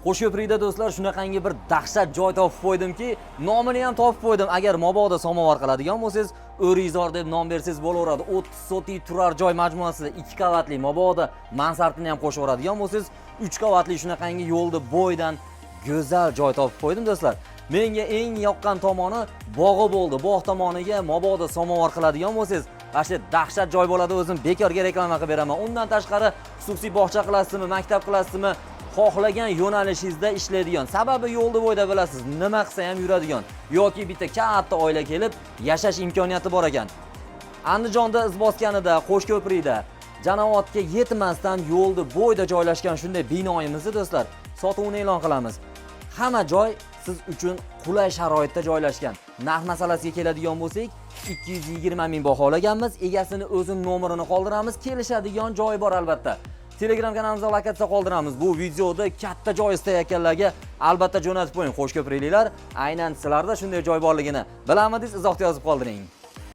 Qo'shko'prikda do'stlar shunaqangi bir dahshat joy topib qo'ydimki, nomini ham topib qo'ydim. Agar mabodo samovar qiladigan bo'lsangiz, O'rizor deb nom bersangiz bo'laveradi. 30 sotik turar joy majmuasida 2 qavatli, mabodo mansardini ham qo'shib yuboradigan bo'lsangiz, 3 qavatli shunaqangi yo'lda bo'ydan go'zal joy topib qo'ydim do'stlar. Menga eng yoqqan tomoni bog'i bo'ldi. Bog' tomoniga mabodo samovar qiladigan bo'lsangiz, asha dahshat joy bo'ladi. O'zim bekorga reklama qilib beraman. Undan tashqari xususiy bog'cha qilasizmi, maktab qilasizmi, xohlagan yo'nalishingizda ishlaydigan. Sababi yo'lda bo'yda bilasiz, nima qilsa ham yuradigan yoki bitta katta oila kelib yashash imkoniyati bor ekan. Andijonda iz bosganida, Qo'shko'prikda Janovatga yetmasdan yo'lda bo'yda joylashgan shunday binoyimizni do'stlar, sotuvini e'lon qilamiz. Hamma joy siz uchun qulay sharoitda joylashgan. Narx masalasiga keladigan bo'lsak, 220 ming baholaganmiz. Egasini o'zim nomerini qoldiramiz. Kelishadigan joy bor albatta. Telegram kanalimizda lokatsiya qoldiramiz. Bu videoda katta joy istayotganlarga albatta jo'natib qo'ying. Qo'shko'prikliklar, aynan sizlarda shunday joy borligini bilamadingiz, izohda yozib qoldiring.